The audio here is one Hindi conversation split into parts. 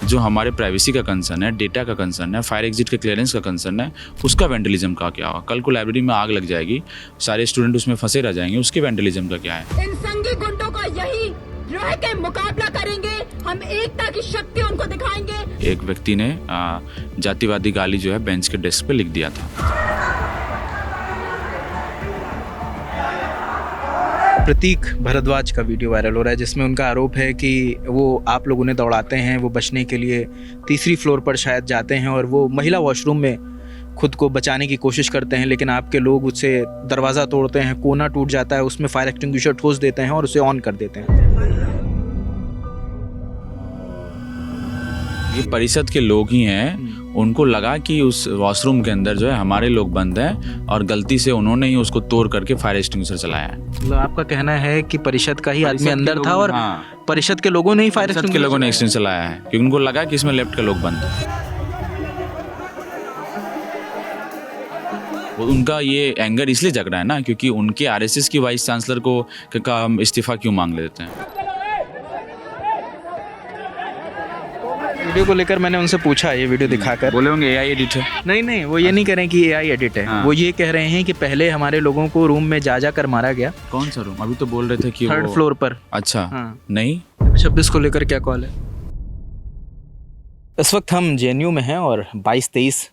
जो हमारे प्राइवेसी का कंसर्न है, डेटा का कंसर्न है, फायर एग्जिट के क्लियरेंस का कंसर्न है, उसका वेंडलिज्म का क्या होगा? कल को लाइब्रेरी में आग लग जाएगी, सारे स्टूडेंट उसमें फंसे रह जाएंगे, उसके वेंडलिज्म का क्या है? इन संगी गुंडों का यही रह के मुकाबला करेंगे, हम एकता की शक्ति उनको दिखाएंगे। एक व्यक्ति ने जातिवादी गाली जो है बेंच के डेस्क पे लिख दिया था। प्रतीक भारद्वाज का वीडियो वायरल हो रहा है जिसमें उनका आरोप है कि वो आप लोग उन्हें दौड़ाते हैं, वो बचने के लिए तीसरी फ्लोर पर शायद जाते हैं और वो महिला वॉशरूम में खुद को बचाने की कोशिश करते हैं, लेकिन आपके लोग उससे दरवाज़ा तोड़ते हैं, कोना टूट जाता है, उसमें फायर एक्सटिंग्विशर ठोस देते हैं और उसे ऑन कर देते हैं। ये परिषद के लोग ही हैं, उनको लगा कि उस वॉशरूम के अंदर जो है हमारे लोग बंद हैं और गलती से उन्होंने ही उसको तोड़ करके फायर एक्सटिंग्विशर चलाया है। मतलब आपका कहना है कि परिषद का ही आदमी अंदर था और हाँ, परिषद के लोगों ने ही फायर परिषद के लोगों ने एक्सटिंग्विशर चलाया है क्योंकि उनको लगा कि इसमें लेफ्ट के लोग बंद हैं। उनका ये एंगर इसलिए जग रहा है ना क्योंकि उनके आरएसएस की वाइस चांसलर को का हम इस्तीफा क्यों मांग लेते हैं। वीडियो को लेकर मैंने उनसे पूछा, ये वीडियो दिखाकर बोले होंगे एआई एडिट है। नहीं, वो ये नहीं कह रहे हैं कि एआई एडिट है। हाँ। वो ये कह रहे हैं कि पहले हमारे लोगों को रूम में जा कर मारा गया। कौन सा रूम? अभी तो बोल रहे थे कि थर्ड फ्लोर पर। अच्छा। हाँ। नहीं, 26 को लेकर क्या कॉल है? इस वक्त हम जेएनयू में हैं और 22-23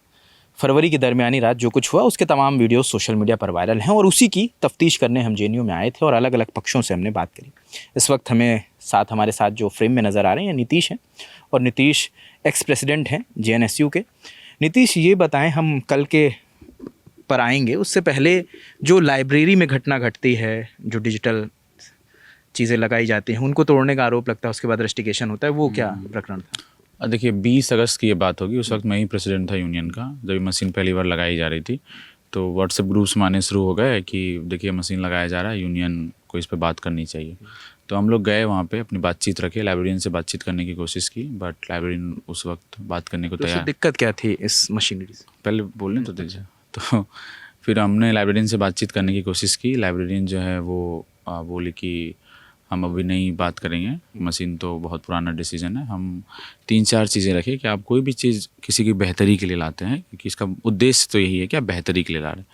फरवरी की दरमियानी रात जो कुछ हुआ उसके तमाम वीडियो सोशल मीडिया पर वायरल हैं और उसी की तफ्तीश करने हम जेएनयू में आए थे और अलग अलग पक्षों से हमने बात करी। इस वक्त हमारे साथ जो फ्रेम में नज़र आ रहे हैं नीतीश हैं और नीतीश एक्स प्रेसिडेंट हैं जेएनएसयू के। नीतीश, ये बताएं, हम कल के पर आएंगे, उससे पहले जो लाइब्रेरी में घटना घटती है, जो डिजिटल चीज़ें लगाई जाती हैं, उनको तोड़ने का आरोप लगता है, उसके बाद रेस्टिकेशन होता है, वो क्या प्रकरण था? देखिए 20 अगस्त की ये बात होगी। उस वक्त मैं ही प्रेसिडेंट था यूनियन का, जब ये मशीन पहली बार लगाई जा रही थी। तो व्हाट्सएप ग्रुप्स में आने शुरू हो गए कि देखिए मशीन लगाया जा रहा है, यूनियन को इस पर बात करनी चाहिए। तो हम लोग गए वहाँ पे, अपनी बातचीत रखे, लाइब्रेरियन से बातचीत करने की कोशिश की, बट लाइब्रेरियन उस वक्त बात करने को तैयार। दिक्कत क्या थी इस मशीनरी से? पहले बोलने तो दीजिए। तो फिर हमने लाइब्रेरियन से बातचीत करने की कोशिश की। लाइब्रेरियन जो है वो बोली कि हम अभी नहीं बात करेंगे, मशीन तो बहुत पुराना डिसीजन है। हम 3-4 चीज़ें रखें कि आप कोई भी चीज़ किसी की बेहतरी के लिए लाते हैं, क्योंकि इसका उद्देश्य तो यही है कि आप बेहतरी के लिए ला रहे हैं।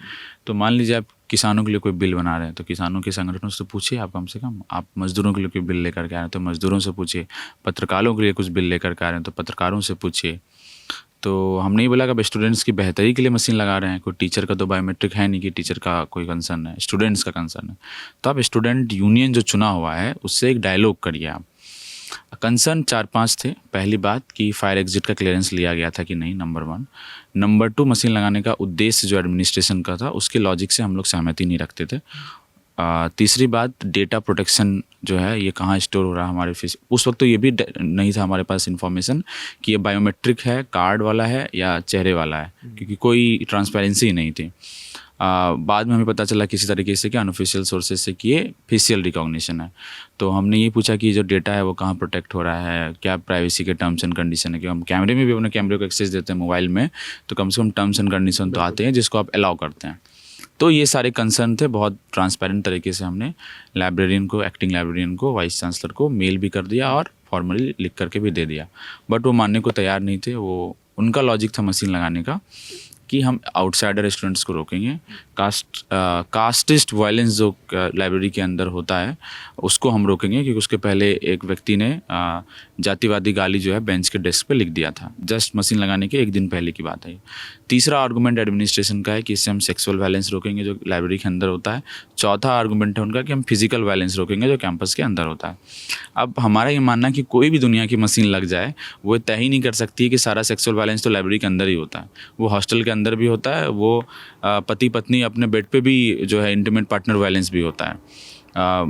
तो मान लीजिए आप किसानों के लिए कोई बिल बना रहे हैं, तो किसानों के संगठनों से पूछिए आप कम से कम। आप मज़दूरों के लिए कोई बिल लेकर के आ रहे हैं तो मज़दूरों से पूछिए। पत्रकारों के लिए कुछ बिल लेकर के आ रहे हैं तो पत्रकारों से पूछिए। तो हमने ही बोला कि अब स्टूडेंट्स की बेहतरी के लिए मशीन लगा रहे हैं। कोई टीचर का तो बायोमेट्रिक है नहीं कि टीचर का कोई कंसर्न है, स्टूडेंट्स का कंसर्न है। तो आप स्टूडेंट यूनियन जो चुना हुआ है उससे एक डायलॉग करिए आप। कंसर्न 4-5 थे। पहली बात कि फायर एग्जिट का क्लियरेंस लिया गया था कि नहीं, नंबर 1। नंबर 2, मशीन लगाने का उद्देश्य जो एडमिनिस्ट्रेशन का था उसके लॉजिक से हम लोग सहमति नहीं रखते थे। तीसरी बात, डेटा प्रोटेक्शन जो है ये कहाँ स्टोर हो रहा है हमारे फेस। उस वक्त तो ये भी नहीं था हमारे पास इन्फॉर्मेशन कि ये बायोमेट्रिक है, कार्ड वाला है या चेहरे वाला है, क्योंकि कोई ट्रांसपेरेंसी नहीं थी। बाद में हमें पता चला किसी तरीके से कि अनऑफिशियल सोर्सेज से कि ये फेशियल रिकॉग्निशन है। तो हमने ये पूछा कि जो डेटा है वो कहाँ प्रोटेक्ट हो रहा है, क्या प्राइवेसी के टर्म्स एंड कंडीशन है। कि हम कैमरे में भी अपने कैमरे को एक्सेस देते हैं मोबाइल में, तो कम से कम टर्म्स एंड कंडीशन तो आते हैं जिसको आप अलाउ करते हैं। तो ये सारे कंसर्न थे। बहुत ट्रांसपेरेंट तरीके से हमने लाइब्रेरियन को, एक्टिंग लाइब्रेरियन को, वाइस चांसलर को मेल भी कर दिया और फॉर्मली लिख करके भी दे दिया, बट वो मानने को तैयार नहीं थे। वो उनका लॉजिक था मशीन लगाने का कि हम आउटसाइडर स्टूडेंट्स को रोकेंगे। कास्टिस्ट वायलेंस जो लाइब्रेरी के अंदर होता है उसको हम रोकेंगे, क्योंकि उसके पहले एक व्यक्ति ने जातिवादी गाली जो है बेंच के डेस्क पे लिख दिया था। जस्ट मशीन लगाने के 1 दिन पहले की बात है। तीसरा आर्गूमेंट एडमिनिस्ट्रेशन का है कि इससे हम सेक्सुअल वायलेंस रोकेंगे जो लाइब्रेरी के अंदर होता है। चौथा आर्गूमेंट है उनका कि हम फिजिकल वायलेंस रोकेंगे जो कैंपस के अंदर होता है। अब हमारा ये मानना है कि कोई भी दुनिया की मशीन लग जाए वो तय ही नहीं कर सकती है कि सारा सेक्सुअल वायलेंस तो लाइब्रेरी के अंदर ही होता है। वो हॉस्टल के अंदर भी होता है, वो पति पत्नी अपने बेड पे भी जो है इंटीमेट पार्टनर वायलेंस भी होता है,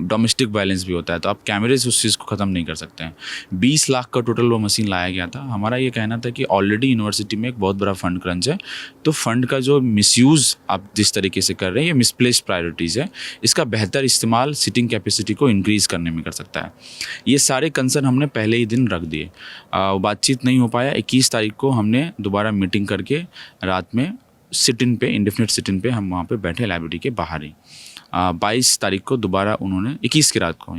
डोमेस्टिक वायलेंस भी होता है। तो आप कैमरे से उस चीज़ को ख़त्म नहीं कर सकते हैं। 20 लाख का टोटल वो मशीन लाया गया था। हमारा ये कहना था कि ऑलरेडी यूनिवर्सिटी में एक बहुत बड़ा फंड क्रंच है, तो फंड का जो मिसयूज़ आप जिस तरीके से कर रहे हैं ये मिसप्लेस्ड प्रायोरिटीज़ है। इसका बेहतर इस्तेमाल सीटिंग कैपेसिटी को इंक्रीज़ करने में कर सकता है। ये सारे कंसर्न हमने पहले ही दिन रख दिए। बातचीत नहीं हो पाया। 21 तारीख को हमने दोबारा मीटिंग करके रात में सिट इन पे, इंडेफिनिट सिट इन पे हम वहाँ पे बैठे लाइब्रेरी के बाहर ही। 22 तारीख को दोबारा उन्होंने 21 की रात को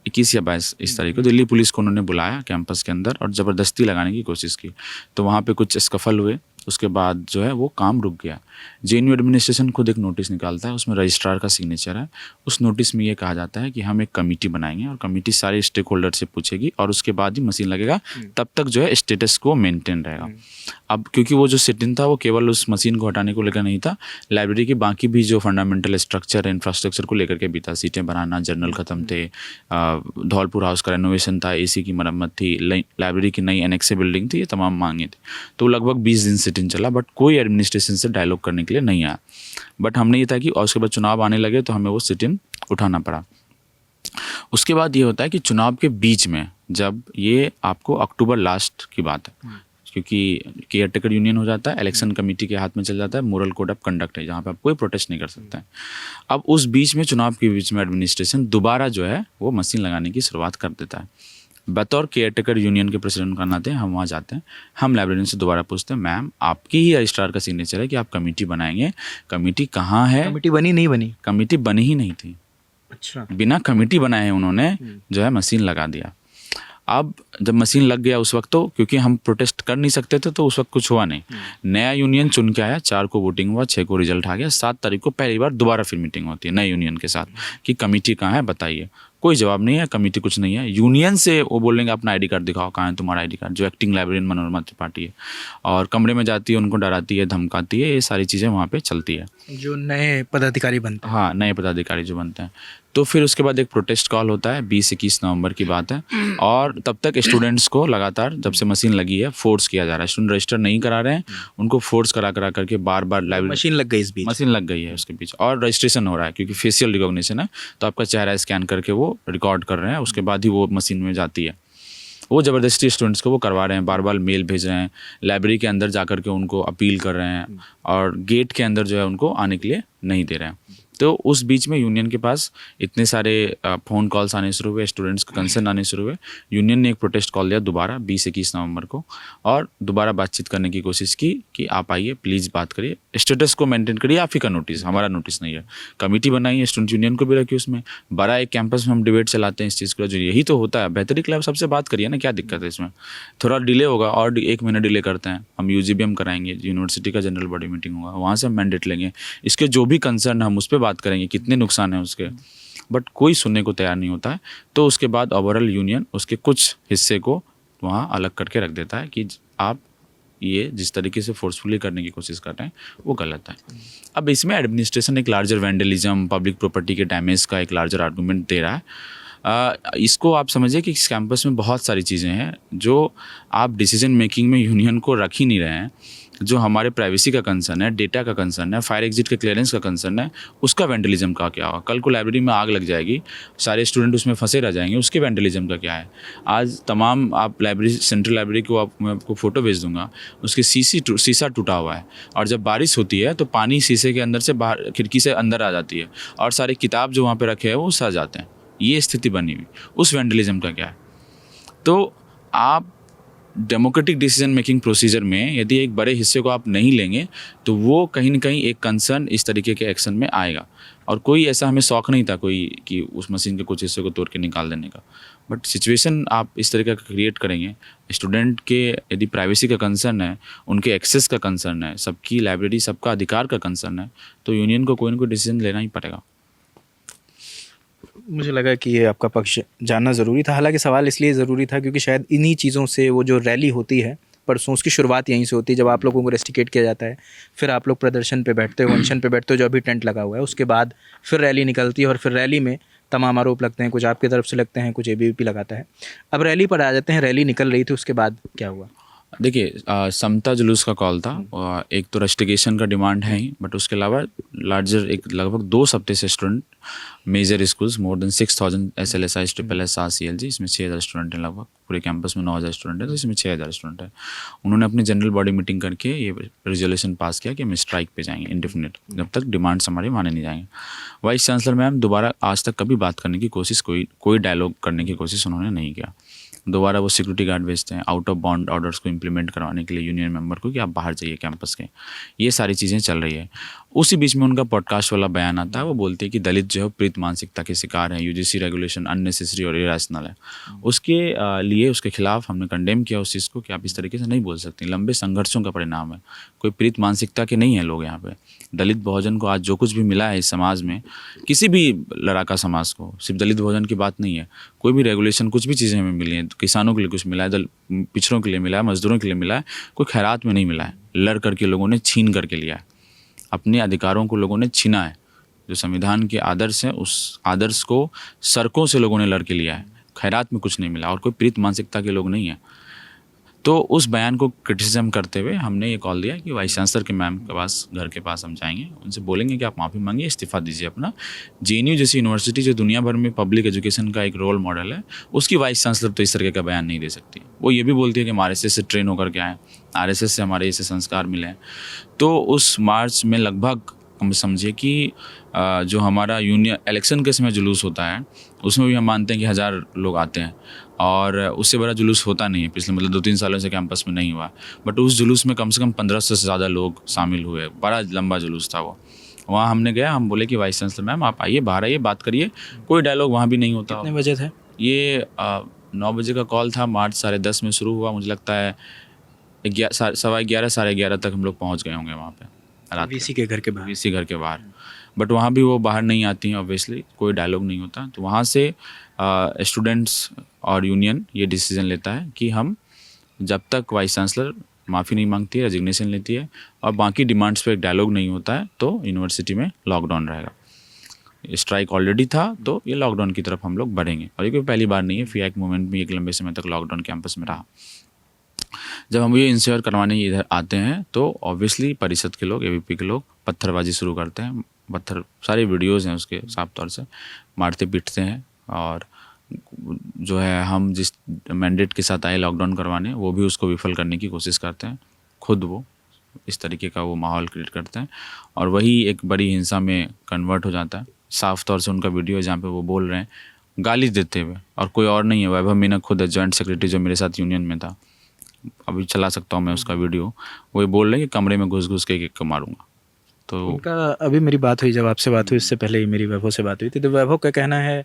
21 या 22 इस तारीख को दिल्ली पुलिस को उन्होंने बुलाया कैंपस के अंदर और ज़बरदस्ती लगाने की कोशिश की। तो वहाँ पे कुछ स्कफल हुए, उसके बाद जो है वो काम रुक गया। जेएनयू एडमिनिस्ट्रेशन खुद एक नोटिस निकालता है, उसमें रजिस्ट्रार का सिग्नेचर है। उस नोटिस में ये कहा जाता है कि हम एक कमेटी बनाएंगे और कमेटी सारे स्टेक होल्डर से पूछेगी और उसके बाद ही मशीन लगेगा, तब तक जो है स्टेटस को मेंटेन रहेगा। अब क्योंकि वो जो सिटिंग था वो केवल उस मशीन को हटाने को लेकर नहीं था, लाइब्रेरी की बाकी भी जो फंडामेंटल स्ट्रक्चर है, इंफ्रास्ट्रक्चर को लेकर के भी था। सीटें बनाना, जर्नल ख़त्म थे, धौलपुर हाउस का रेनोवेशन था, एसी की मरम्मत थी, लाइब्रेरी की नई एनेक्स बिल्डिंग थी, ये तमाम मांगे थी। तो लगभग 20 दिन सिटिंग चला, बट कोई एडमिनिस्ट्रेशन से डायलॉग करने के लिए नहीं आया। बट हमने ये था कि और उसके बाद चुनाव आने लगे तो हमें वो सिटिंग उठाना पड़ा। उसके बाद ये होता है कि चुनाव के बीच में, जब ये आपको अक्टूबर लास्ट की बात है, क्योंकि केयर टेकर यूनियन हो जाता है, इलेक्शन कमेटी के हाथ में चल जाता है, मोरल कोड ऑफ कंडक्ट है जहाँ पे आप कोई प्रोटेस्ट नहीं कर सकते हैं। अब उस बीच में, चुनाव के बीच में, एडमिनिस्ट्रेशन दोबारा जो है वो मशीन लगाने की शुरुआत कर देता है। बतौर केयर टेकर यूनियन के प्रेसिडेंट का नाते हम वहाँ जाते हैं, हम लाइब्रेरियन से दोबारा पूछते हैं, मैम आपकी ही रजिस्ट्रार का सिग्नेचर है कि आप कमेटी बनाएंगे, कमेटी कहाँ है? कमेटी बनी नहीं बनी? कमेटी बनी ही नहीं थी। अच्छा। बिना कमेटी बनाए उन्होंने जो है मशीन लगा दिया। अब जब मशीन लग गया उस वक्त, तो क्योंकि हम प्रोटेस्ट कर नहीं सकते थे तो उस वक्त कुछ हुआ नहीं। नया यूनियन चुन के आया, 4 को वोटिंग हुआ, 6 को रिजल्ट आ गया, 7 तारीख को पहली बार दोबारा फिर मीटिंग होती है नए यूनियन के साथ कि कमेटी कहाँ है बताइए। कोई जवाब नहीं है, कमेटी कुछ नहीं है। यूनियन से वो बोलेंगे अपना आईडी कार्ड दिखाओ, कहाँ है तुम्हारा आईडी कार्ड, जो एक्टिंग लाइब्रेरियन मनोरमा त्रिपाठी है, और कमरे में जाती है, उनको डराती है, धमकाती है, ये सारी चीज़ें वहाँ पे चलती है। जो नए पदाधिकारी बनते हैं। हाँ, नए पदाधिकारी जो बनते हैं। तो फिर उसके बाद एक प्रोटेस्ट कॉल होता है, 20-21 नवंबर की बात है, और तब तक स्टूडेंट्स को लगातार, जब से मशीन लगी है, फोर्स किया जा रहा है। स्टूडेंट रजिस्टर नहीं करा रहे हैं, उनको फोर्स करा करके बार बार लाइब्रेरी, मशीन लग गई इस बीच, मशीन लग गई है उसके बीच, और रजिस्ट्रेशन हो रहा है क्योंकि फेशियल रिकॉग्निशन है, तो आपका चेहरा स्कैन करके वो रिकॉर्ड कर रहे हैं, उसके बाद ही वो मशीन में जाती है। वो ज़बरदस्ती स्टूडेंट्स को वो करवा रहे हैं, बार बार मेल भेज रहे हैं, लाइब्रेरी के अंदर जा कर के उनको अपील कर रहे हैं, और गेट के अंदर जो है उनको आने के लिए नहीं दे रहे हैं। तो उस बीच में यूनियन के पास इतने सारे फ़ोन कॉल्स आने शुरू हुए, स्टूडेंट्स का कंसर्न आने शुरू हुए। यूनियन ने एक प्रोटेस्ट कॉल दिया दोबारा 20-21 नवंबर को, और दोबारा बातचीत करने की कोशिश की कि आप आइए, प्लीज़ बात करिए, स्टेटस को मेंटेन करिए, आप ही का नोटिस, हमारा नोटिस नहीं है। कमेटी बनाई है, स्टूडेंट यूनियन को भी रखिए उसमें, बड़ा एक कैंपस में हम डिबेट चलाते हैं इस चीज़ को, जो यही तो होता है। बेहतरी क्लब सबसे बात करिए ना, क्या दिक्कत है इसमें? थोड़ा डिले होगा और 1 महीना डिले करते हैं, हम यूजीबीएम कराएंगे, यूनिवर्सिटी का जनरल बॉडी मीटिंग होगा, वहाँ से हम मैंडेट लेंगे, इसके जो भी कंसर्न है हम उस पर बात करेंगे, कितने नुकसान है उसके, बट कोई सुनने को तैयार नहीं होता है। तो उसके बाद ओवरऑल यूनियन उसके कुछ हिस्से को वहाँ अलग करके रख देता है कि आप ये जिस तरीके से फोर्सफुली करने की कोशिश कर रहे हैं वो गलत है। अब इसमें एडमिनिस्ट्रेशन एक लार्जर वैंडलिज्म, पब्लिक प्रॉपर्टी के डैमेज का एक लार्जर आर्गूमेंट दे रहा है। इसको आप समझिए कि इस कैंपस में बहुत सारी चीज़ें हैं जो आप डिसीजन मेकिंग में यूनियन को रख ही नहीं रहे हैं। जो हमारे प्राइवेसी का कंसर्न है, डेटा का कंसर्न है, फायर एग्जिट के क्लियरेंस का कंसर्न है, उसका वैंडलिज्म का क्या होगा? कल को लाइब्रेरी में आग लग जाएगी, सारे स्टूडेंट उसमें फंसे रह जाएंगे, उसके वैंडलिज्म का क्या है? आज तमाम आप लाइब्रेरी, सेंट्रल लाइब्रेरी को मैं आपको फ़ोटो भेज दूंगा, उसके शीशा टूटा हुआ है, और जब बारिश होती है तो पानी शीशे के अंदर से बाहर, खिड़की से अंदर आ जाती है, और सारे किताब जो वहाँ पर रखे हैं वो सड़ जाते हैं। ये स्थिति बनी हुई, उस वैंडलिज्म का क्या है? तो आप डेमोक्रेटिक डिसीजन मेकिंग प्रोसीजर में यदि एक बड़े हिस्से को आप नहीं लेंगे तो वो कहीं ना कहीं एक कंसर्न इस तरीके के एक्शन में आएगा। और कोई ऐसा हमें शौक नहीं था कोई कि उस मशीन के कुछ हिस्से को तोड़ के निकाल देने का, बट सिचुएशन आप इस तरीके का क्रिएट करेंगे। स्टूडेंट के यदि प्राइवेसी का कंसर्न है, उनके एक्सेस का कंसर्न है, सबकी लाइब्रेरी, सबका अधिकार का कंसर्न है, तो यूनियन को कोई ना कोई डिसीजन लेना ही पड़ेगा। मुझे लगा कि ये आपका पक्ष जानना ज़रूरी था। हालांकि सवाल इसलिए ज़रूरी था क्योंकि शायद इन्हीं चीज़ों से वो जो रैली होती है परसों, उसकी शुरुआत यहीं से होती है, जब आप लोगों को रेस्टिकेट किया जाता है, फिर आप लोग प्रदर्शन पे बैठते हो, अनशन पे बैठते हो, जो अभी टेंट लगा हुआ है, उसके बाद फिर रैली निकलती है, और फिर रैली में तमाम आरोप लगते हैं, कुछ आपकी तरफ से लगते हैं, कुछ एबीवीपी लगाता है। अब रैली पर आ जाते हैं, रैली निकल रही थी, उसके बाद क्या हुआ? देखिए, समता जुलूस का कॉल था, एक तो रस्टिकेशन का डिमांड है ही, बट उसके अलावा लार्जर एक लगभग 2 हफ्ते से student major schools, more than 6000 SLSI, SSS, CLG, इसमें 6000 स्टूडेंट हैं, लगभग पूरे कैंपस में 9000 स्टूडेंट हैं, तो इसमें 6000 स्टूडेंट हैं। उन्होंने अपनी जनरल बॉडी मीटिंग करके ये रेजोल्यूशन पास किया कि हम स्ट्राइक पे जाएंगे इंडेफिनिट, जब तक डिमांड्स हमारे माने नहीं जाएंगे। वाइस चांसलर मैम दोबारा आज तक कभी बात करने की कोशिश, कोई डायलॉग करने की कोशिश उन्होंने नहीं किया। दोबारा वो सिक्योरिटी गार्ड भेजते हैं आउट ऑफ बाउंड ऑर्डर्स को इम्प्लीमेंट करवाने के लिए यूनियन मेंबर को कि आप बाहर जाइए कैंपस के। ये सारी चीज़ें चल रही है। उसी बीच में उनका पॉडकास्ट वाला बयान आता है। वो बोलते हैं कि दलित जो है प्रीत मानसिकता के शिकार हैं, यूजीसी रेगुलेशन अननेसेसरी और इरेशनल है। उसके लिए उसके खिलाफ हमने कंडेम किया उस चीज़ को कि आप इस तरीके से नहीं बोल सकते, लंबे संघर्षों का परिणाम है, कोई प्रीत मानसिकता के नहीं है लोग यहाँ पे। दलित बहुजन को आज जो कुछ भी मिला है इस समाज में, किसी भी लड़ाका समाज को, सिर्फ दलित बहुजन की बात नहीं है, कोई भी रेगुलेशन कुछ भी चीज़ें हमें मिली हैं, किसानों के लिए कुछ मिला है, पिछड़ों के लिए मिला है, मजदूरों के लिए मिला है, कोई खैरात में नहीं मिला है। लड़ करके लोगों ने छीन करके लिया है, अपने अधिकारों को लोगों ने छीना है। जो संविधान के आदर्श हैं उस आदर्श को सड़कों से लोगों ने लड़ के लिया है, खैरात में कुछ नहीं मिला और कोई प्रीत मानसिकता के लोग नहीं हैं। तो उस बयान को क्रिटिसिज्म करते हुए हमने ये कॉल दिया कि वाइस चांसलर के मैम के पास, घर के पास हम जाएंगे, उनसे बोलेंगे कि आप माफ़ी मांगिए, इस्तीफ़ा दीजिए अपना। जेएनयू जैसी यूनिवर्सिटी जो दुनिया भर में पब्लिक एजुकेशन का एक रोल मॉडल है, उसकी वाइस चांसलर तो इस तरह का बयान नहीं दे सकती। वो ये भी बोलती है कि हम आरएसएस से ट्रेन होकर के आए, आरएसएस से हमारे ऐसे संस्कार मिले हैं। तो उस मार्च में लगभग हम समझिए कि जो हमारा यूनियन इलेक्शन के समय जुलूस होता है उसमें भी हम मानते हैं कि 1000 लोग आते हैं और उससे बड़ा जुलूस होता नहीं है। पिछले मतलब 2-3 सालों से कैंपस में नहीं हुआ, बट उस जुलूस में कम से कम 1500 से ज़्यादा लोग शामिल हुए। बड़ा लंबा जुलूस था वो। वहाँ हमने गया, हम बोले कि वाइस चांसलर मैम आप आइए, बाहर आइए, बात करिए। कोई डायलॉग वहाँ भी नहीं होता। कितने बजे थे ये? 9 बजे का कॉल था, मार्च 10:30 में शुरू हुआ। मुझे लगता है 11:15 साढ़े 11 तक हम लोग पहुँच गए होंगे वहाँ पे, वीसी के घर के बाहर। वीसी घर के बाहर। बट वहाँ भी वो बाहर नहीं आती हैं ऑब्वियसली, कोई डायलॉग नहीं होता। तो वहाँ से स्टूडेंट्स और यूनियन ये डिसीजन लेता है कि हम जब तक वाइस चांसलर माफ़ी नहीं मांगती है, रेजिग्नेशन लेती है और बाकी डिमांड्स पे एक डायलॉग नहीं होता है, तो यूनिवर्सिटी में लॉकडाउन रहेगा। स्ट्राइक ऑलरेडी था, तो ये लॉकडाउन की तरफ हम लोग बढ़ेंगे। और ये कोई पहली बार नहीं है, FIAC मूवमेंट में एक लंबे समय तक लॉकडाउन कैंपस में रहा। जब हम ये इंश्योर करवाने इधर आते हैं तो ऑब्वियसली परिषद के लोग, AVP के लोग पत्थरबाजी शुरू करते हैं। पत्थर, सारे वीडियोज़ हैं उसके, साफ तौर से मारते पीटते हैं। और जो है हम जिस मैंडेट के साथ आए लॉकडाउन करवाने, वो भी उसको विफल करने की कोशिश करते हैं। खुद वो इस तरीके का वो माहौल क्रिएट करते हैं और वही एक बड़ी हिंसा में कन्वर्ट हो जाता है। साफ तौर से उनका वीडियो है जहाँ पे वो बोल रहे हैं गाली देते हुए, और कोई और नहीं है, वैभव मीना खुद है, जॉइंट सेक्रेटरी जो मेरे साथ यूनियन में था, अभी चला सकता हूँ मैं उसका वीडियो। वो बोल रहे हैं कि कमरे में घुस के एक मारूंगा। तो उनका अभी मेरी बात हुई, जब आपसे बात हुई इससे पहले ही मेरी वैभव से बात हुई थी, तो वैभव का कहना है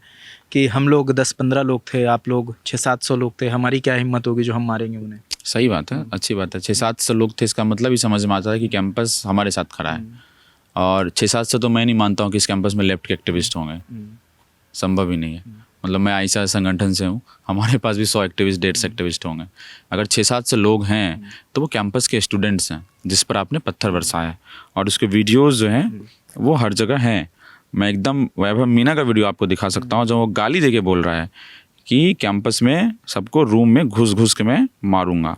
कि हम लोग 10-15 लोग थे, आप लोग 600-700 लोग थे, हमारी क्या हिम्मत होगी जो हम मारेंगे उन्हें। सही बात है, अच्छी बात है। 600-700 लोग थे, इसका मतलब ही समझ में आता है कि कैंपस हमारे साथ खड़ा है। और 600-700 तो मैं नहीं मानता हूँ कि इस कैंपस में लेफ्ट के एक्टिविस्ट होंगे, संभव ही नहीं है। मतलब मैं ऐसा संगठन से हूँ, हमारे पास भी 100 एक्टिविस्ट 150 एक्टिविस्ट होंगे। अगर 600-700 लोग हैं तो वो कैंपस के स्टूडेंट्स हैं जिस पर आपने पत्थर बरसाया है, और उसके वीडियोज़ जो हैं वो हर जगह हैं। मैं एकदम वैभव मीना का वीडियो आपको दिखा सकता हूँ जब वो गाली देके बोल रहा है कि कैंपस में सबको रूम में घुस के मैं मारूंगा।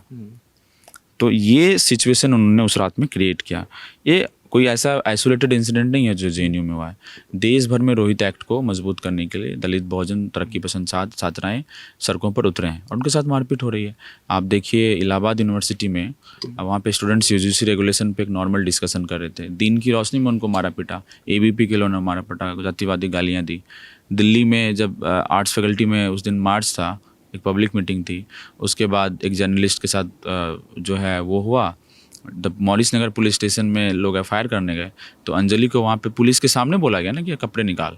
तो ये सिचुएशन उन्होंने उस रात में क्रिएट किया। ये कोई ऐसा आइसोलेटेड इंसिडेंट नहीं है जो जेएनयू में हुआ है। देश भर में रोहित एक्ट को मजबूत करने के लिए दलित बहुजन तरक्की पसंद छात्राएं सड़कों पर उतरे हैं और उनके साथ मारपीट हो रही है। आप देखिए इलाहाबाद यूनिवर्सिटी में, वहाँ पे स्टूडेंट्स यूजीसी रेगुलेशन पे एक नॉर्मल डिस्कशन कर रहे थे, दिन की रोशनी में उनको मारा पीटा, AVP के लोगों ने मारा पीटा, जातिवादी गालियाँ दी। दिल्ली में जब आर्ट्स फैकल्टी में उस दिन मार्च था, एक पब्लिक मीटिंग थी, उसके बाद एक जर्नलिस्ट के साथ जो है वो हुआ, मॉरिस नगर पुलिस स्टेशन में लोग FIR करने गए तो अंजलि को वहाँ पे पुलिस के सामने बोला गया ना कि कपड़े निकाल,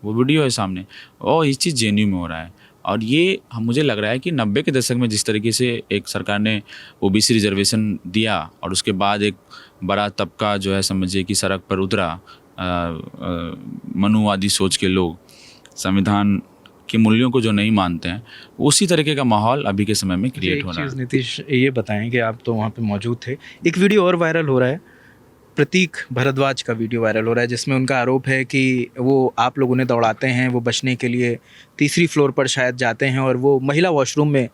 वो वीडियो है सामने। और ये चीज़ जेएनयू में हो रहा है। और ये मुझे लग रहा है कि 90 के दशक में जिस तरीके से एक सरकार ने OBC रिजर्वेशन दिया और उसके बाद एक बड़ा तबका जो है समझिए कि सड़क पर उतरा, मनुवादी सोच के लोग, संविधान के मूल्यों को जो नहीं मानते हैं, उसी तरीके का माहौल अभी के समय में क्रिएट हो रहा है। नीतीश ये बताएं कि आप तो वहाँ पे मौजूद थे, एक वीडियो और वायरल हो रहा है, प्रतीक भारद्वाज का वीडियो वायरल हो रहा है जिसमें उनका आरोप है कि वो आप लोग उन्हें दौड़ाते हैं, वो बचने के लिए तीसरी फ्लोर पर शायद जाते हैं और वो महिला वॉशरूम में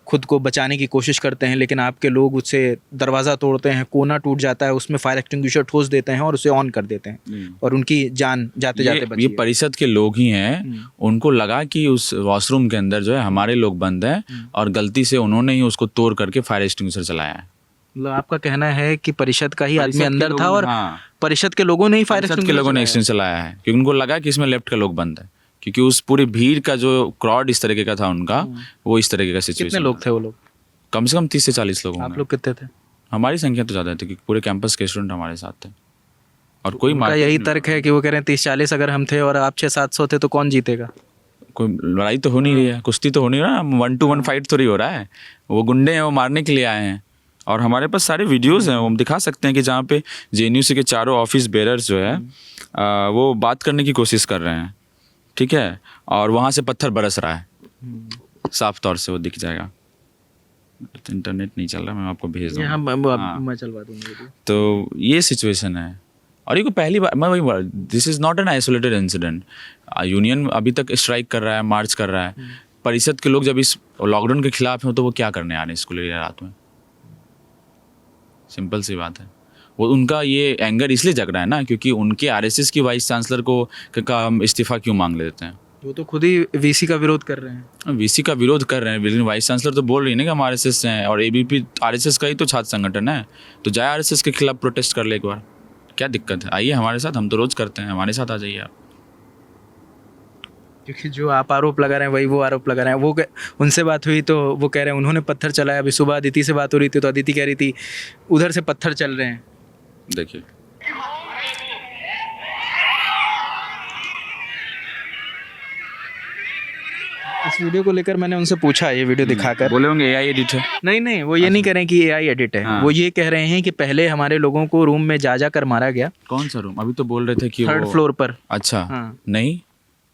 खुद को बचाने की कोशिश करते हैं, लेकिन आपके लोग उससे दरवाज़ा तोड़ते हैं, कोना टूट जाता है, उसमें फायर एक्सटिंग्विशर ठोस देते हैं और उसे ऑन कर देते हैं और उनकी जान जाते जाते बची ये है। परिषद के लोग ही हैं, उनको लगा कि उस वॉशरूम के अंदर जो है हमारे लोग बंद हैं और गलती से उन्होंने ही उसको तोड़ करके फायर एक्सटिंग्विशर चलाया है। मतलब आपका कहना है कि परिषद का ही परिषद आदमी के अंदर था लोग- और हाँ। परिषद के लोगों ने ही फायर परिषद के लोगों ने एक्सटिंग्विशर चलाया है क्योंकि उनको लगा कि इसमें लेफ्ट का लोग बंद है, क्योंकि उस पूरी भीड़ का जो क्राउड इस तरीके का था उनका, वो इस तरीके का सिचुएशन। कितने लोग थे वो लोग? कम से कम 30 से 40 लोग आप होंगे। लोग कितने थे? हमारी संख्या तो ज़्यादा थी क्योंकि पूरे कैंपस के स्टूडेंट हमारे साथ थे। और कोई उनका यही तर्क है कि वो कह रहे हैं 30-40 अगर हम थे और आप 600-700 थे तो कौन जीतेगा? कोई लड़ाई तो हो नहीं रही है, कुश्ती तो हो नहीं रहा, 1-to-1 फाइट थोड़ी हो रहा है। वो गुंडे हैं, वो मारने के लिए आए हैं। और हमारे पास सारे वीडियोस हैं, वो हम दिखा सकते हैं कि जहाँ पे जेएनयू के चारों ऑफिस बेरर्स जो है वो बात करने की कोशिश कर रहे हैं, ठीक है, और वहाँ से पत्थर बरस रहा है, साफ तौर से वो दिख जाएगा। तो इंटरनेट नहीं चल रहा, मैं आपको भेज दूँगा। मैं चलवा दूंगा। तो ये सिचुएशन है। और ये को पहली बार, मैं वही, this is not an isolated incident. Union अभी तक स्ट्राइक कर रहा है, मार्च कर रहा है। परिषद के लोग जब इस लॉकडाउन के खिलाफ हैं तो वो क्या करने आ रहे हैं स्कूल एरिया रात में? सिंपल सी बात है। वो उनका ये एंगर इसलिए जग रहा है ना क्योंकि उनके आरएसएस की वाइस चांसलर को का हम इस्तीफा क्यों मांग लेते हैं? वो तो खुद ही वीसी का विरोध कर रहे हैं। वीसी का विरोध कर रहे हैं, लेकिन वाइस चांसलर तो बोल रही है ना कि हम आरएसएस हैं, और एबीपी आरएसएस का ही तो छात्र संगठन है। तो जाए आरएसएस के खिलाफ प्रोटेस्ट कर ले एक बार, क्या दिक्कत है? आइए हमारे साथ, हम तो रोज़ करते हैं, हमारे साथ आ जाइए आप। क्योंकि जो आप आरोप लगा रहे हैं वही वो आरोप लगा रहे हैं। वो उनसे बात हुई तो वो कह रहे हैं उन्होंने पत्थर चलाया। अभी सुबह अदिति से बात हो रही थी तो अदिति कह रही थी उधर से पत्थर चल रहे हैं। देखिए इस वीडियो को लेकर मैंने उनसे पूछा, ये वीडियो दिखाकर। बोले होंगे एआई एडिट है। नहीं, वो ये नहीं कह रहे हैं कि एआई एडिट है। वो ये कह रहे हैं कि पहले हमारे लोगों को रूम में जा कर मारा गया। कौन सा रूम? अभी तो बोल रहे थे कि 3rd फ्लोर पर। अच्छा, हाँ। नहीं,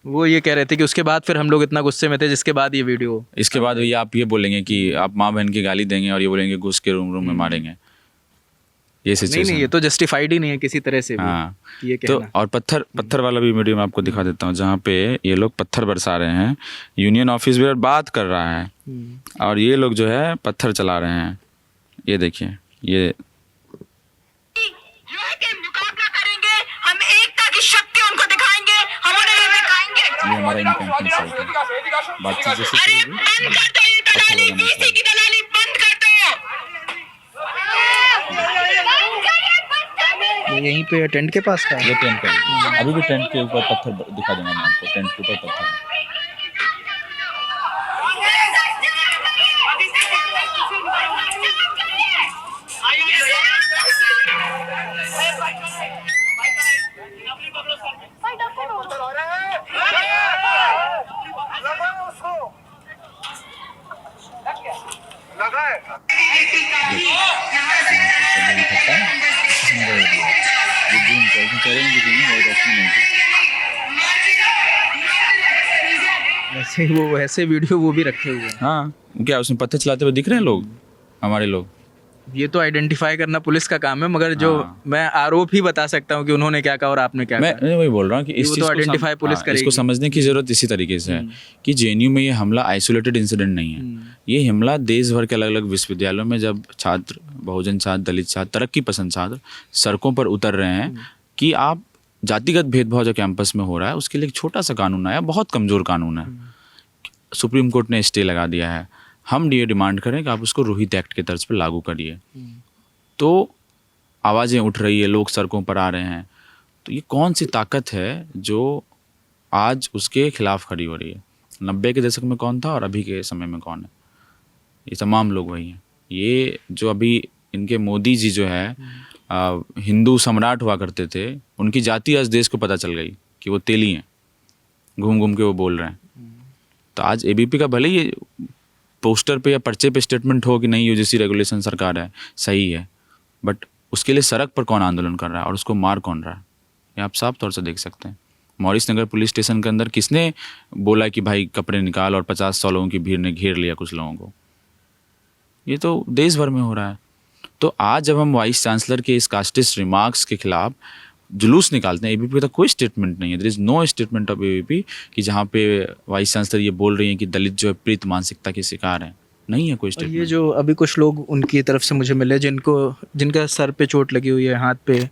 वो ये कह रहे थे कि उसके बाद फिर हम लोग इतना गुस्से में थे जिसके बाद ये वीडियो। इसके बाद ये आप ये बोलेंगे कि आप माँ बहन की गाली देंगे और ये बोलेंगे घुस के रूम में मारेंगे। ये सिचुएशन नहीं, ये तो जस्टिफाइड ही नहीं है किसी तरह से भी। हाँ, ये तो कहना। और पत्थर वाला भी वीडियो मैं आपको दिखा देता हूँ जहाँ पे ये लोग पत्थर बरसा रहे हैं। यूनियन ऑफिस बेयर बात कर रहा है और ये लोग जो है पत्थर चला रहे हैं। ये देखिए, ये लड़ाई के मुकाबला करेंगे, हम एकता की शक्ति उनको दिखाएंगे, हम उन्हें ये दिखाएंगे। ये हमारा इनकम्प्लीट साइट है। बातचीत जैसे अरे शुरू हुई, बंद कर दो ये दलाली, वीसी की दलाली बंद कर दो। ये यहीं पे टेंट के पास का है। ये टेंट का, अभी भी टेंट के ऊपर पत्थर दिखा दूंगा मैं आपको। टेंट के ऊपर पत्थर है। वैसे वीडियो वो भी रखे हुए हैं। हाँ, क्या उसमें पत्थर चलाते हुए दिख रहे हैं लोग, हमारे लोग? ये तो आइडेंटिफाई करना पुलिस का काम है, मगर जो हाँ। मैं आरोप ही बता सकता हूँ कि उन्होंने क्या कहा और आपने क्या कहा। मैं वही बोल रहा हूँ कि इस वो चीज़ तो को आइडेंटिफाई पुलिस करेगी। इसको समझने की जरूरत इसी तरीके से है कि जेएनयू में ये हमला आइसोलेटेड इंसिडेंट नहीं है। ये हमला देश भर के अलग अलग विश्वविद्यालयों में जब छात्र, बहुजन छात्र, दलित छात्र, तरक्की पसंद छात्र सड़कों पर उतर रहे हैं कि आप जातिगत भेदभाव जो कैंपस में हो रहा है उसके लिए एक छोटा सा कानून आया, बहुत कमज़ोर कानून है, सुप्रीम कोर्ट ने स्टे लगा दिया है। हम ये डिमांड करें कि आप उसको रोहित एक्ट के तर्ज पर लागू करिए। तो आवाज़ें उठ रही है, लोग सड़कों पर आ रहे हैं। तो ये कौन सी ताकत है जो आज उसके खिलाफ खड़ी हो रही है? 90 के दशक में कौन था और अभी के समय में कौन है? ये तमाम लोग वही हैं। ये जो अभी इनके मोदी जी जो है हिंदू सम्राट हुआ करते थे, उनकी जाति आज देश को पता चल गई कि वो तेली हैं, घूम घूम के वो बोल रहे हैं। तो आज एबीपी का भले ही पोस्टर पे या पर्चे पे स्टेटमेंट हो कि नहीं यूजीसी रेगुलेशन सरकार है, सही है, बट उसके लिए सड़क पर कौन आंदोलन कर रहा है और उसको मार कौन रहा है, ये आप साफ तौर से देख सकते हैं। मॉरिस नगर पुलिस स्टेशन के अंदर किसने बोला कि भाई कपड़े निकाल, और 50-100 लोगों की भीड़ ने घेर लिया कुछ लोगों को? ये तो देश भर में हो रहा है। तो आज जब हम वाइस चांसलर के इस कास्टिस्ट रिमार्क्स के खिलाफ जुलूस निकालते हैं, एबीपी का कोई स्टेटमेंट नहीं है, there is no statement of ABP कि जहाँ पे वाइस चांसलर ये बोल रही हैं कि दलित जो है प्रीत मानसिकता के शिकार हैं। नहीं है कोई स्टेटमेंट। ये जो अभी कुछ लोग उनकी तरफ से मुझे मिले जिनका सर पे चोट लगी हुई है, हाथ पे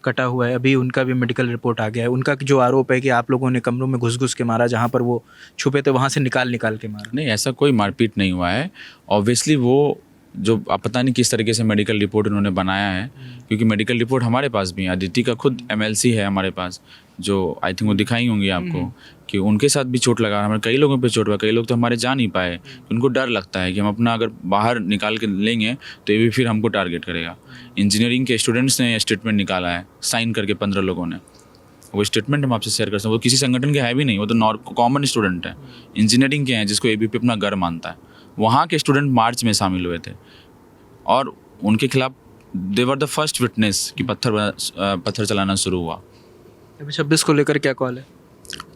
कटा हुआ है, अभी उनका भी मेडिकल रिपोर्ट आ गया है। उनका जो आरोप है कि आप लोगों ने कमरों में घुस के मारा, जहाँ पर वो छुपे थे वहाँ से निकाल के मारा। नहीं, ऐसा कोई मारपीट नहीं हुआ है। ऑब्वियसली वो जो अब पता नहीं किस तरीके से मेडिकल रिपोर्ट उन्होंने बनाया है, क्योंकि मेडिकल रिपोर्ट हमारे पास भी है, अदिति का खुद MLC है हमारे पास, जो आई थिंक वो दिखाई होंगी आपको कि उनके साथ भी चोट लगा, हमारे कई लोगों पे चोट लगा, कई लोग तो हमारे जा नहीं पाए, उनको डर लगता है कि हम अपना अगर बाहर निकाल के लेंगे तो ये भी फिर हमको टारगेट करेगा। इंजीनियरिंग के स्टूडेंट्स ने स्टेटमेंट निकाला है साइन करके 15 लोगों ने, वो स्टेटमेंट हम आपसे शेयर कर सकते हैं। वो किसी संगठन के है भी नहीं, वो तो कॉमन स्टूडेंट है, इंजीनियरिंग के हैं, जिसको ABP अपना घर मानता है। वहाँ के स्टूडेंट मार्च में शामिल हुए थे और उनके खिलाफ दे वर द फर्स्ट विटनेस कि पत्थर चलाना शुरू हुआ। अभी 26 को लेकर क्या कॉल है?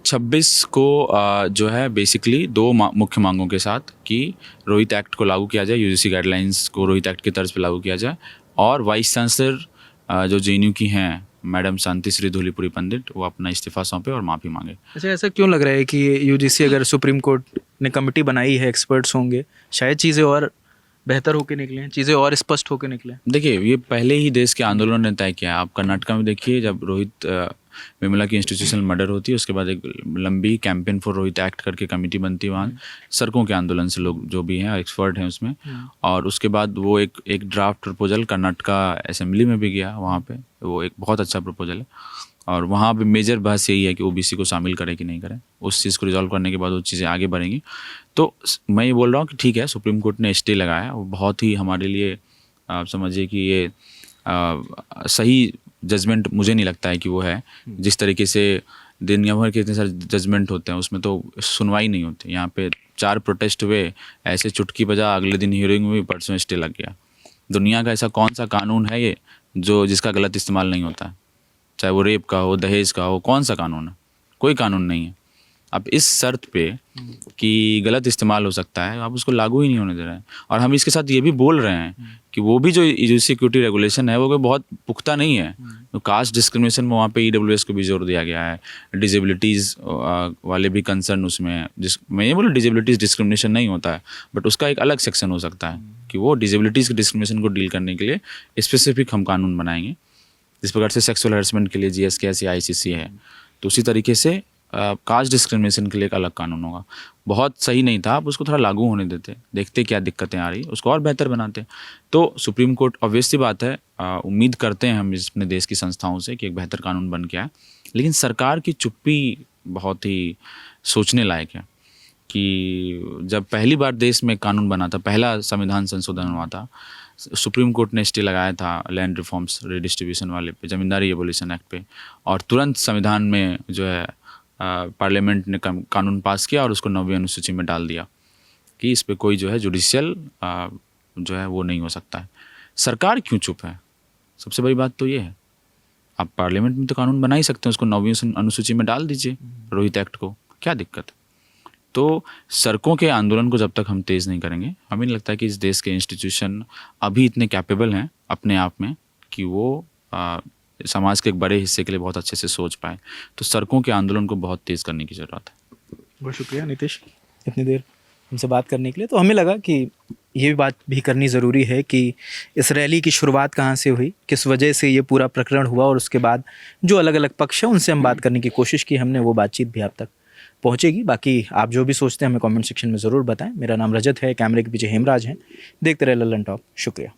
26 को जो है बेसिकली 2 मुख्य मांगों के साथ कि रोहित एक्ट को लागू किया जाए, UGC गाइडलाइंस को रोहित एक्ट की तर्ज पर लागू किया जाए, और वाइस चांसलर जो JNU की हैं मैडम शांति श्री धूलीपुरी पंडित, वो अपना इस्तीफा सौंपे और माफ़ी मांगे। अच्छा, ऐसा क्यों लग रहा है कि UGC अगर सुप्रीम कोर्ट ने कमेटी बनाई है, एक्सपर्ट्स होंगे, शायद चीज़ें और बेहतर होकर निकलें, चीज़ें और स्पष्ट होकर निकलें? देखिए, ये पहले ही देश के आंदोलन ने तय किया है। आप कर्नाटका में देखिए, जब रोहित विमला की इंस्टीट्यूशनल मर्डर होती है, उसके बाद एक लंबी कैंपेन फॉर रोहित एक्ट करके कमेटी बनती है, वहाँ सड़कों के आंदोलन से लोग जो भी हैं एक्सपर्ट हैं उसमें, और उसके बाद वो एक ड्राफ्ट प्रपोजल कर्नाटका असेंबली में भी गया, वहाँ पे वो एक बहुत अच्छा प्रपोजल है, और वहाँ पे मेजर बहस यही है कि OBC को शामिल करें कि नहीं करें। उस चीज़ को रिजॉल्व करने के बाद वो चीज़ें आगे बढ़ेंगी। तो मैं ये बोल रहा हूँ कि ठीक है, सुप्रीम कोर्ट ने स्टे लगाया, वो बहुत ही हमारे लिए आप समझिए कि ये सही जजमेंट मुझे नहीं लगता है कि वो है। जिस तरीके से दुनिया भर के इतने सारे जजमेंट होते हैं, उसमें तो सुनवाई नहीं होती। यहाँ पे 4 प्रोटेस्ट हुए, ऐसे चुटकी बजा, अगले दिन हियरिंग हुई, परसों स्टे लग गया। दुनिया का ऐसा कौन सा कानून है ये जो जिसका गलत इस्तेमाल नहीं होता है? चाहे वो रेप का हो, दहेज का हो, कौन सा कानून है? कोई कानून नहीं है। अब इस शर्त पे कि गलत इस्तेमाल हो सकता है, आप उसको लागू ही नहीं होने दे रहे हैं। और हम इसके साथ ये भी बोल रहे हैं कि वो भी जो सिक्योरिटी रेगुलेशन है वो कोई बहुत पुख्ता नहीं है। तो कास्ट डिस्क्रिमिनेशन में वहाँ पे EWS को भी जोर दिया गया है, डिजेबिलिटीज़ वाले भी कंसर्न उसमें है। मैं ये बोलूँ डिजेबिलिटीज़ डिस्क्रिमिनेशन नहीं होता है, बट उसका एक अलग सेक्शन हो सकता है कि वो डिजेबिलिटीज़ के डिस्क्रिमिनेशन को डील करने के लिए स्पेसिफिक हम कानून बनाएंगे। जिस प्रकार से सेक्सुअल हैरेसमेंट के लिए GSK या ICC है, तो उसी तरीके से कास्ट डिस्क्रिमिनेशन के लिए एक अलग कानून होगा। बहुत सही नहीं था, आप उसको थोड़ा लागू होने देते, देखते क्या दिक्कतें आ रही, उसको और बेहतर बनाते। तो सुप्रीम कोर्ट, ऑब्वियस सी बात है, उम्मीद करते हैं हम अपने देश की संस्थाओं से कि एक बेहतर कानून बन के आए। लेकिन सरकार की चुप्पी बहुत ही सोचने लायक है कि जब पहली बार देश में कानून बना था, पहला संविधान संशोधन हुआ था, सुप्रीम कोर्ट ने स्टे लगाया था लैंड रिफॉर्म्स रिडिस्ट्रीब्यूशन वाले पे, जमींदारी एबोलिशन एक्ट पे, और तुरंत संविधान में जो है पार्लियामेंट ने कानून पास किया और उसको 9वीं अनुसूची में डाल दिया कि इस पे कोई जो है जुडिशियल जो है वो नहीं हो सकता है। सरकार क्यों चुप है? सबसे बड़ी बात तो ये है, आप पार्लियामेंट में तो कानून बना ही सकते हैं, उसको 9वीं अनुसूची में डाल दीजिए रोहित एक्ट को, क्या दिक्कत है? तो सड़कों के आंदोलन को जब तक हम तेज़ नहीं करेंगे, हमें नहीं लगता है कि इस देश के इंस्टीट्यूशन अभी इतने कैपेबल हैं अपने आप में कि वो समाज के एक बड़े हिस्से के लिए बहुत अच्छे से सोच पाए। तो सड़कों के आंदोलन को बहुत तेज़ करने की ज़रूरत है। बहुत शुक्रिया नीतीश, इतनी देर हमसे बात करने के लिए। तो हमें लगा कि ये बात भी करनी ज़रूरी है कि इस रैली की शुरुआत कहाँ से हुई, किस वजह से ये पूरा प्रकरण हुआ, और उसके बाद जो अलग अलग पक्ष हैं उनसे हम बात करने की कोशिश की हमने, वो बातचीत भी आप तक पहुँचेगी। बाकी आप जो भी सोचते हैं हमें कमेंट सेक्शन में ज़रूर बताएं। मेरा नाम रजत है, कैमरे के पीछे हेमराज हैं। देखते रहे लल्लन टॉप। शुक्रिया।